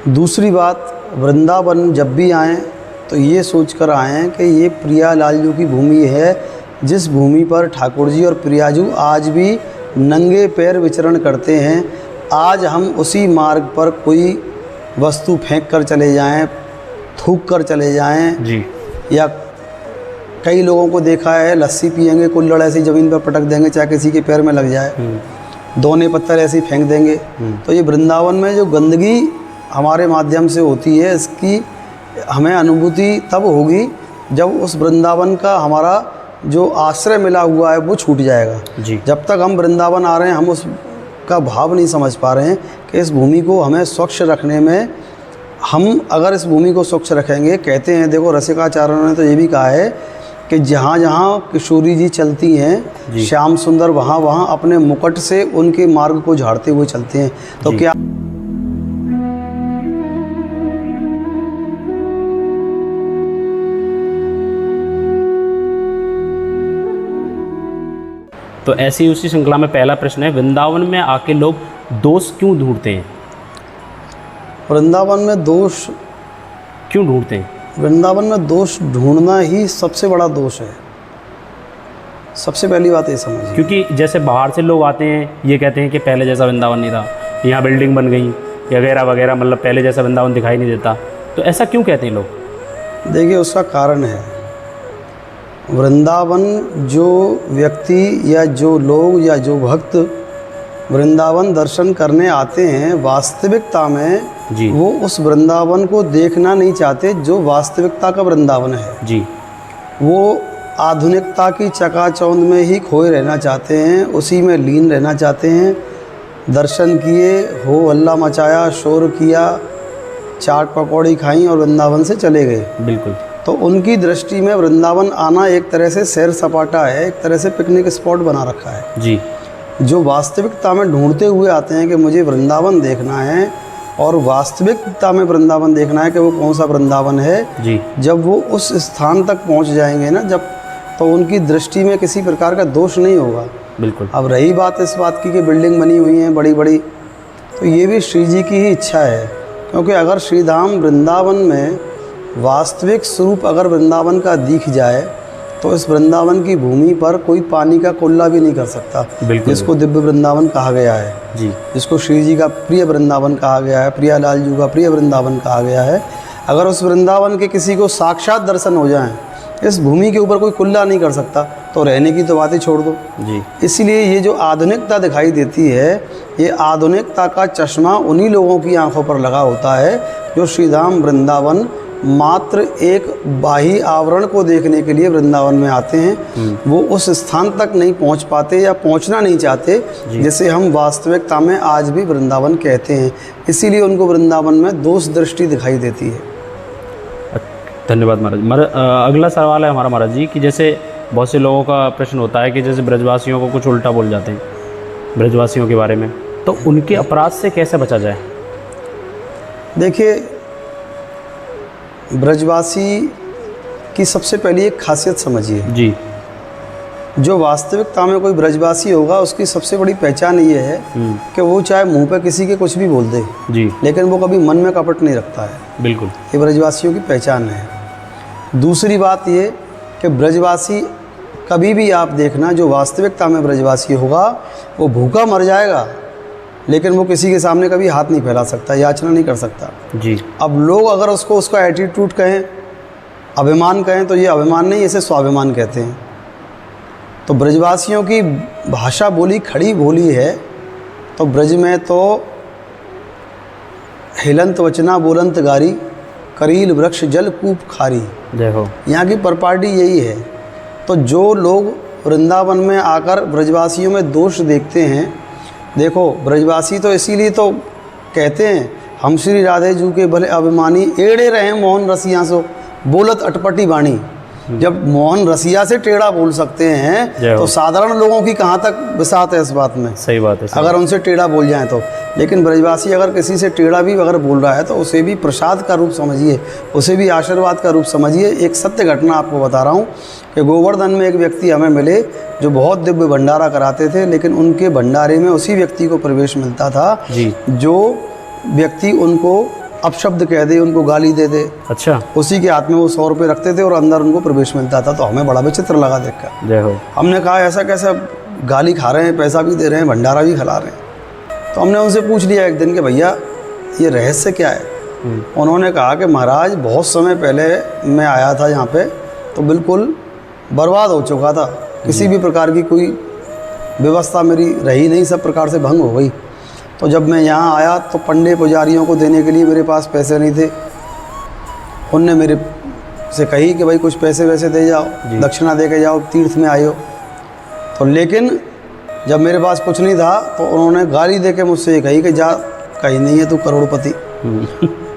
दूसरी बात, वृंदावन जब भी आएँ तो ये सोच कर आएँ कि ये प्रियालाल जी की भूमि है, जिस भूमि पर ठाकुर जी और प्रियाजू आज भी नंगे पैर विचरण करते हैं। आज हम उसी मार्ग पर कोई वस्तु फेंक कर चले जाएं, थूक कर चले जाएं जी, या कई लोगों को देखा है लस्सी पिएंगे, कुल्हड़ ऐसी ज़मीन पर पटक देंगे चाहे किसी के पैर में लग जाए, दोने पत्थर ऐसे ही फेंक देंगे। तो ये वृंदावन में जो गंदगी हमारे माध्यम से होती है, इसकी हमें अनुभूति तब होगी जब उस वृंदावन का हमारा जो आश्रय मिला हुआ है वो छूट जाएगा जी। जब तक हम वृंदावन आ रहे हैं हम उसका भाव नहीं समझ पा रहे हैं कि इस भूमि को हमें स्वच्छ रखने में, हम अगर इस भूमि को स्वच्छ रखेंगे, कहते हैं देखो रसिकाचार्यों ने तो ये भी कहा है कि जहाँ जहाँ किशोरी जी चलती हैं, श्याम सुंदर वहाँ वहाँ अपने मुकुट से उनके मार्ग को झाड़ते हुए चलते हैं। तो क्या तो ऐसी ही उसी श्रृंखला में पहला प्रश्न है, वृंदावन में आके लोग दोष क्यों ढूंढते हैं? वृंदावन में दोष क्यों ढूंढते हैं? वृंदावन में दोष ढूंढना ही सबसे बड़ा दोष है। सबसे पहली बात ये समझिए, क्योंकि जैसे बाहर से लोग आते हैं, ये कहते हैं कि पहले जैसा वृंदावन नहीं रहा, यहाँ बिल्डिंग बन गई वगैरह वगैरह, मतलब पहले जैसा वृंदावन दिखाई नहीं देता। तो ऐसा क्यों कहते हैं लोग? देखिए उसका कारण है, वृंदावन जो व्यक्ति या जो लोग या जो भक्त वृंदावन दर्शन करने आते हैं, वास्तविकता में जी, वो उस वृंदावन को देखना नहीं चाहते जो वास्तविकता का वृंदावन है जी। वो आधुनिकता की चकाचौंध में ही खोए रहना चाहते हैं, उसी में लीन रहना चाहते हैं। दर्शन किए, हो हल्ला मचाया, शोर किया, चाट पकौड़ी खाई और वृंदावन से चले गए। बिल्कुल। तो उनकी दृष्टि में वृंदावन आना एक तरह से सैर सपाटा है, एक तरह से पिकनिक स्पॉट बना रखा है। जी। जो वास्तविकता में ढूंढते हुए आते हैं कि मुझे वृंदावन देखना है, और वास्तविकता में वृंदावन देखना है कि वो कौन सा वृंदावन है जी, जब वो उस स्थान तक पहुंच जाएंगे ना, जब तो उनकी दृष्टि में किसी प्रकार का दोष नहीं होगा। बिल्कुल। अब रही बात इस बात की कि बिल्डिंग बनी हुई हैं बड़ी बड़ी, तो ये भी श्री जी की ही इच्छा है, क्योंकि अगर श्रीधाम वृंदावन में वास्तविक स्वरूप अगर वृंदावन का दिख जाए तो इस वृंदावन की भूमि पर कोई पानी का कुल्ला भी नहीं कर सकता, जिसको दिव्य वृंदावन कहा गया है जी, जिसको श्री जी का प्रिय वृंदावन कहा गया है, प्रियालाल जी का प्रिय वृंदावन कहा गया है। अगर उस वृंदावन के किसी को साक्षात दर्शन हो जाएं, इस भूमि के ऊपर कोई कुल्ला नहीं कर सकता, तो रहने की तो बात ही छोड़ दो जी। इसलिए ये जो आधुनिकता दिखाई देती है, ये आधुनिकता का चश्मा उन्हीं लोगों की आंखों पर लगा होता है जो श्रीधाम वृंदावन मात्र एक बाह्य आवरण को देखने के लिए वृंदावन में आते हैं। वो उस स्थान तक नहीं पहुंच पाते या पहुंचना नहीं चाहते जिसे हम वास्तविकता में आज भी वृंदावन कहते हैं। इसीलिए उनको वृंदावन में दोष दृष्टि दिखाई देती है। धन्यवाद महाराज। अगला सवाल है हमारा महाराज जी कि जैसे बहुत से लोगों का प्रश्न होता है कि जैसे ब्रजवासियों को कुछ उल्टा बोल जाते हैं ब्रजवासियों के बारे में, तो उनके अपराध से कैसे बचा जाए? देखिए, ब्रजवासी की सबसे पहली एक खासियत समझिए जी। जो वास्तविकता में कोई ब्रजवासी होगा उसकी सबसे बड़ी पहचान ये है कि वो चाहे मुंह पे किसी के कुछ भी बोल दे जी, लेकिन वो कभी मन में कपट नहीं रखता है। बिल्कुल, ये ब्रजवासियों की पहचान है। दूसरी बात ये कि ब्रजवासी कभी भी आप देखना, जो वास्तविकता में ब्रजवासी होगा वो भूखा मर जाएगा लेकिन वो किसी के सामने कभी हाथ नहीं फैला सकता, याचना नहीं कर सकता जी। अब लोग अगर उसको उसका एटीट्यूड कहें, अभिमान कहें, तो ये अभिमान नहीं, इसे स्वाभिमान कहते हैं। तो ब्रजवासियों की भाषा बोली खड़ी बोली है। तो ब्रज में तो हिलंत वचना बोलंत गारी, करील वृक्ष जल कूप खारी। जय हो। यहाँ की प्रॉपर्टी यही है। तो जो लोग वृंदावन में आकर ब्रजवासियों में दोष देखते हैं, देखो ब्रजवासी तो इसीलिए तो कहते हैं हम श्री राधे जू के भले अभिमानी, एड़े रहे मोहन रसिया सो बोलत अटपटी बाणी। जब मोहन रसिया से टेढ़ा बोल सकते हैं तो साधारण लोगों की कहाँ तक बिसात है इस बात में। सही बात है, अगर उनसे टेढ़ा बोल जाएं तो। लेकिन ब्रजवासी अगर किसी से टेढ़ा भी अगर बोल रहा है तो उसे भी प्रसाद का रूप समझिए, उसे भी आशीर्वाद का रूप समझिए। एक सत्य घटना आपको बता रहा हूँ कि गोवर्धन में एक व्यक्ति हमें मिले जो बहुत दिव्य भंडारा कराते थे, लेकिन उनके भंडारे में उसी व्यक्ति को प्रवेश मिलता था जी। जो व्यक्ति उनको अपशब्द कह दे, उनको गाली दे दे, अच्छा, उसी के हाथ में वो 100 रुपये रखते थे और अंदर उनको प्रवेश मिलता था। तो हमें बड़ा विचित्र लगा देखकर। जय हो। हमने कहा ऐसा कैसा, गाली खा रहे हैं, पैसा भी दे रहे हैं, भंडारा भी खिला रहे हैं। तो हमने उनसे पूछ लिया एक दिन कि भैया ये रहस्य क्या है। उन्होंने कहा कि महाराज बहुत समय पहले मैं आया था यहाँ पे, तो बिल्कुल बर्बाद हो चुका था, किसी भी प्रकार की कोई व्यवस्था मेरी रही नहीं, सब प्रकार से भंग हो गई। तो जब मैं यहाँ आया तो पंडे पुजारियों को देने के लिए मेरे पास पैसे नहीं थे। उनने मेरे से कही कि भाई कुछ पैसे वैसे दे जाओ, दक्षिणा दे के जाओ, तीर्थ में आए हो। तो लेकिन जब मेरे पास कुछ नहीं था तो उन्होंने गाली दे के मुझसे ये कही कि जा, कहीं नहीं है तू करोड़पति।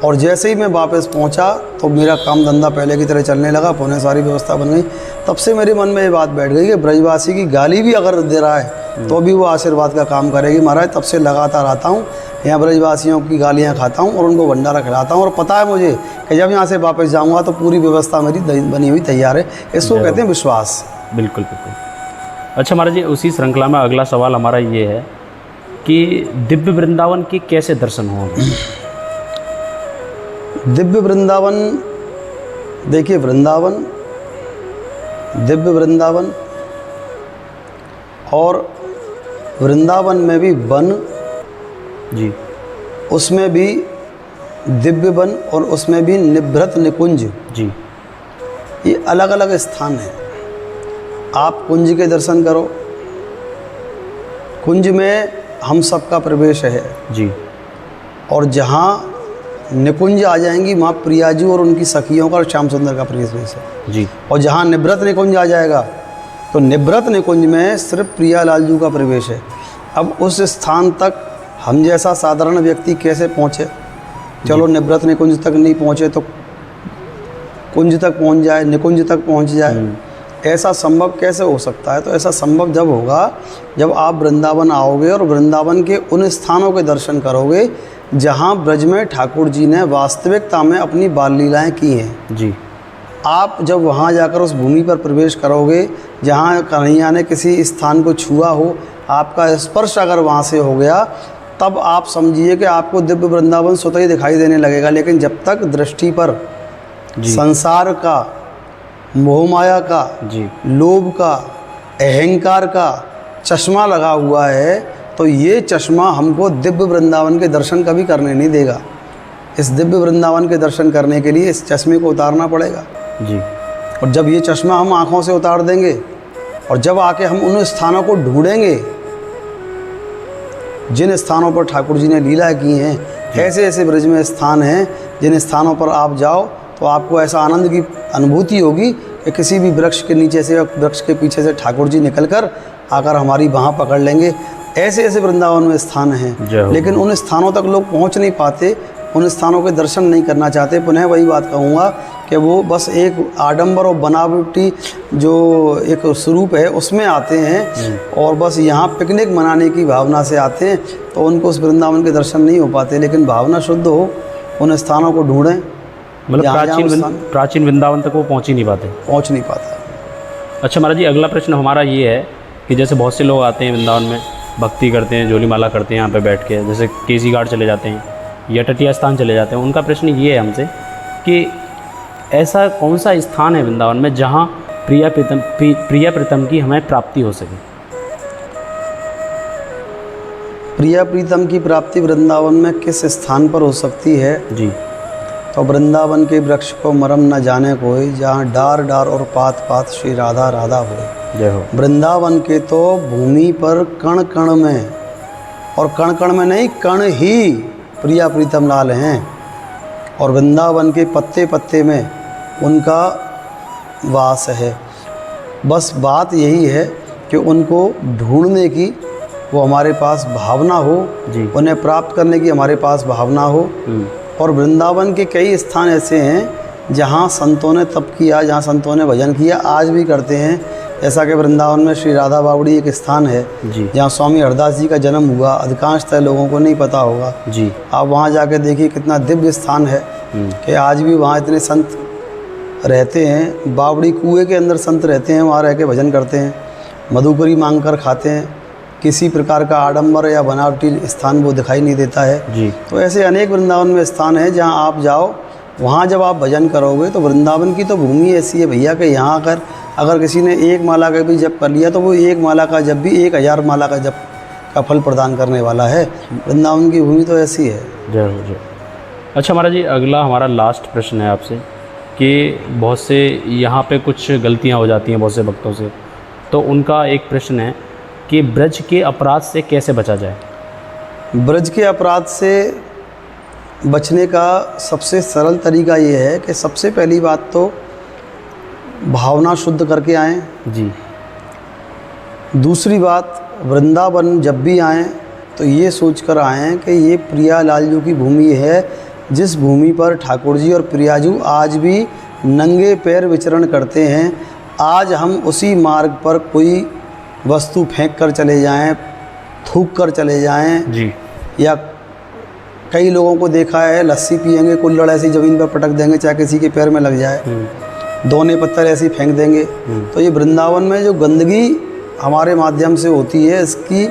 और जैसे ही मैं वापस पहुंचा तो मेरा काम धंधा पहले की तरह चलने लगा, पुनः सारी व्यवस्था बन गई। तब से मेरे मन में ये बात बैठ गई कि ब्रजवासी की गाली भी अगर दे रहा है तो भी वो आशीर्वाद का काम करेगी महाराज। तब से लगातार आता हूँ यहाँ, ब्रजवासियों की गालियाँ खाता हूँ और उनको भंडारा खिलाता हूँ। और पता है मुझे कि जब यहाँ से वापस जाऊँगा तो पूरी व्यवस्था मेरी बनी हुई तैयार है। इसको कहते हैं विश्वास। बिल्कुल बिल्कुल। अच्छा महाराज जी, उसी श्रृंखला में अगला सवाल हमारा ये है कि दिव्य वृंदावन के कैसे दर्शन होंगे? दिव्य वृंदावन, देखिए वृंदावन, दिव्य वृंदावन और वृंदावन में भी वन जी, उसमें भी दिव्य वन और उसमें भी निभृत निकुंज जी, ये अलग अलग स्थान हैं। आप कुंज के दर्शन करो, कुंज में हम सबका प्रवेश है जी, और जहाँ निकुंज आ जाएंगी वहाँ प्रियाजू और उनकी सखियों का और श्याम सुंदर का प्रवेश है जी। और जहाँ निभृत निकुंज आ जाएगा तो निभृत निकुंज में सिर्फ प्रियालाल जू का प्रवेश है। अब उस स्थान तक हम जैसा साधारण व्यक्ति कैसे पहुँचे? चलो निभृत निकुंज तक नहीं पहुँचे तो कुंज तक पहुँच जाए, निकुंज तक पहुँच जाए, ऐसा संभव कैसे हो सकता है? तो ऐसा संभव जब होगा जब आप वृंदावन आओगे और वृंदावन के उन स्थानों के दर्शन करोगे जहाँ ब्रज में ठाकुर जी ने वास्तविकता में अपनी बाल लीलाएँ की हैं जी। आप जब वहाँ जाकर उस भूमि पर प्रवेश करोगे जहाँ कन्हैया ने किसी स्थान को छुआ हो, आपका स्पर्श अगर वहाँ से हो गया, तब आप समझिए कि आपको दिव्य वृंदावन स्वतः ही दिखाई देने लगेगा। लेकिन जब तक दृष्टि पर संसार का, मोहमाया का, लोभ का, अहंकार का चश्मा लगा हुआ है तो ये चश्मा हमको दिव्य वृंदावन के दर्शन कभी करने नहीं देगा। इस दिव्य वृंदावन के दर्शन करने के लिए इस चश्मे को उतारना पड़ेगा जी। और जब ये चश्मा हम आँखों से उतार देंगे और जब आके हम उन स्थानों को ढूंढेंगे जिन स्थानों पर ठाकुर जी ने लीला की हैं, ऐसे ऐसे ब्रज में स्थान हैं जिन स्थानों पर आप जाओ तो आपको ऐसा आनंद की अनुभूति होगी कि किसी भी वृक्ष के नीचे से या वृक्ष के पीछे से ठाकुर जी निकलकर आकर हमारी बाँह पकड़ लेंगे। ऐसे ऐसे वृंदावन में स्थान हैं, लेकिन उन स्थानों तक लोग पहुंच नहीं पाते, उन स्थानों के दर्शन नहीं करना चाहते। पुनः वही बात कहूँगा कि वो बस एक आडंबर और बनावटी जो एक स्वरूप है उसमें आते हैं और बस यहाँ पिकनिक मनाने की भावना से आते हैं, तो उनको उस वृंदावन के दर्शन नहीं हो पाते। लेकिन भावना शुद्ध हो, उन स्थानों को ढूंढें। मतलब प्राचीन वृंदावन तक वो पहुँच ही नहीं पाता। अच्छा महाराज जी, अगला प्रश्न हमारा ये है कि जैसे बहुत से लोग आते हैं वृंदावन में, भक्ति करते हैं, झोली माला करते हैं यहाँ पे बैठ के, जैसे केसी घाट चले जाते हैं या तटीय स्थान चले जाते हैं। उनका प्रश्न ये है हमसे कि ऐसा कौन सा स्थान है वृंदावन में जहाँ प्रिया प्रीतम की हमें प्राप्ति हो सके? प्रिया प्रीतम की प्राप्ति वृंदावन में किस स्थान पर हो सकती है जी? तो वृंदावन के वृक्ष को मरम न जाने कोई, जहाँ डार डार और पात पात श्री राधा राधा होए। जय हो। वृंदावन के तो भूमि पर कण कण में, और कण कण में नहीं, कण ही प्रिया प्रीतम लाल हैं, और वृंदावन के पत्ते पत्ते में उनका वास है। बस बात यही है कि उनको ढूंढने की वो हमारे पास भावना हो जी, उन्हें प्राप्त करने की हमारे पास भावना हो। और वृंदावन के कई स्थान ऐसे हैं जहाँ संतों ने तप किया, जहाँ संतों ने भजन किया, आज भी करते हैं। जैसा कि वृंदावन में श्री राधा बावड़ी एक स्थान है जहाँ स्वामी हरदास जी का जन्म हुआ, अधिकांशतः लोगों को नहीं पता होगा जी। आप वहाँ जाके देखिए कितना दिव्य स्थान है कि आज भी वहाँ इतने संत रहते हैं। बावड़ी कुएं के अंदर संत रहते हैं, वहाँ रह के भजन करते हैं, मधुकरी मांग कर खाते हैं। किसी प्रकार का आडंबर या बनावटी स्थान वो दिखाई नहीं देता है। जी। तो ऐसे अनेक वृंदावन में स्थान है जहाँ आप जाओ, वहाँ जब आप भजन करोगे तो वृंदावन की तो भूमि ऐसी है भैया कि यहाँ अगर किसी ने 1 माला का भी जप कर लिया तो वो 1 माला का जप भी 1000 माला का जप का फल प्रदान करने वाला है। वृंदावन की भूमि तो ऐसी है। जरूर जरूर। अच्छा महाराज जी, अगला हमारा लास्ट प्रश्न है आपसे कि बहुत से यहाँ पे कुछ गलतियाँ हो जाती हैं बहुत से भक्तों से, तो उनका एक प्रश्न है कि ब्रज के अपराध से कैसे बचा जाए। ब्रज के अपराध से बचने का सबसे सरल तरीका ये है कि सबसे पहली बात तो भावना शुद्ध करके आएँ। जी। दूसरी बात, वृंदावन जब भी आएँ तो ये सोचकर आएँ कि ये प्रियालाल जी की भूमि है, जिस भूमि पर ठाकुर जी और प्रियाजू आज भी नंगे पैर विचरण करते हैं। आज हम उसी मार्ग पर कोई वस्तु फेंक कर चले जाएं, थूक कर चले जाएं, जी। या कई लोगों को देखा है लस्सी पिएंगे, कुल्हड़ ऐसी ज़मीन पर पटक देंगे चाहे किसी के पैर में लग जाए, दोने पत्थर ऐसे फेंक देंगे। तो ये वृंदावन में जो गंदगी हमारे माध्यम से होती है, इसकी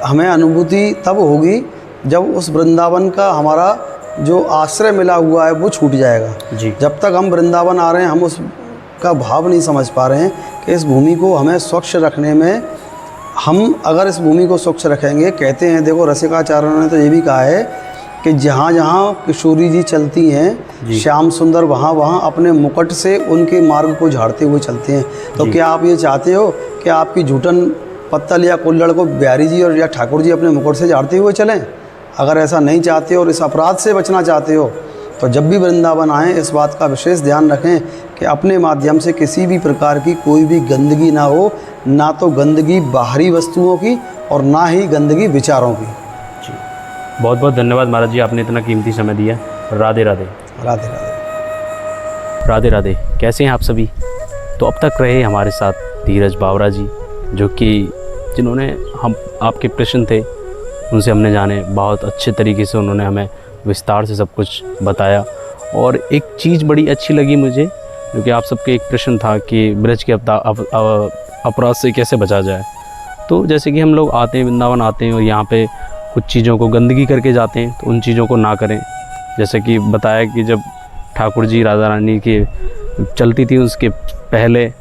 हमें अनुभूति तब होगी जब उस वृंदावन का हमारा जो आश्रय मिला हुआ है वो छूट जाएगा। जी। जब तक हम वृंदावन आ रहे हैं हम उसका भाव नहीं समझ पा रहे हैं कि इस भूमि को हमें स्वच्छ रखने में, हम अगर इस भूमि को स्वच्छ रखेंगे, कहते हैं देखो रसिकाचार्यों ने तो ये भी कहा है कि जहाँ जहाँ किशोरी जी चलती हैं, श्याम सुंदर वहाँ वहाँ अपने मुकुट से उनके मार्ग को झाड़ते हुए चलते हैं। तो क्या आप ये चाहते हो कि आपकी झूठन पत्तल या कुल्हड़ को बिहारी जी और या ठाकुर जी अपने मुकुट से झाड़ते हुए चलें? अगर ऐसा नहीं चाहते हो और इस अपराध से बचना चाहते हो तो जब भी वृंदावन आएँ इस बात का विशेष ध्यान रखें कि अपने माध्यम से किसी भी प्रकार की कोई भी गंदगी ना हो, ना तो गंदगी बाहरी वस्तुओं की और ना ही गंदगी विचारों की। जी, बहुत बहुत धन्यवाद महाराज जी, आपने इतना कीमती समय दिया। राधे राधे। राधे राधे। राधे राधे। कैसे हैं आप सभी? तो अब तक रहे हमारे साथ धीरज बावरा जी, जो कि जिन्होंने हम आपके प्रश्न थे उनसे हमने जाने, बहुत अच्छे तरीके से उन्होंने हमें विस्तार से सब कुछ बताया। और एक चीज़ बड़ी अच्छी लगी मुझे, जो कि आप सबके एक प्रश्न था कि ब्रज के अपराध से कैसे बचा जाए। तो जैसे कि हम लोग आते हैं, वृंदावन आते हैं और यहाँ पे कुछ चीज़ों को गंदगी करके जाते हैं, तो उन चीज़ों को ना करें। जैसे कि बताया कि जब ठाकुर जी राधा रानी की चलती थी उसके पहले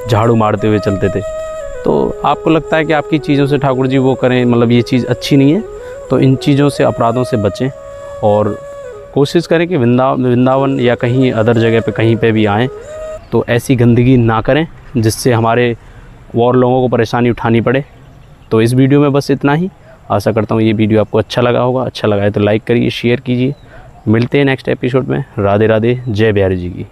झाड़ू मारते हुए चलते थे। तो आपको लगता है कि आपकी चीज़ों से ठाकुर जी वो करें, मतलब ये चीज़ अच्छी नहीं है, तो इन चीज़ों से, अपराधों से बचें और कोशिश करें कि वृंदावन या कहीं अदर जगह पे कहीं पे भी आएँ तो ऐसी गंदगी ना करें जिससे हमारे और लोगों को परेशानी उठानी पड़े। तो इस वीडियो में बस इतना ही। आशा करता हूँ ये वीडियो आपको अच्छा लगा होगा। अच्छा लगा है तो लाइक करिए, शेयर कीजिए। मिलते हैं नेक्स्ट एपिसोड में। राधे राधे। जय बिहारी जी की।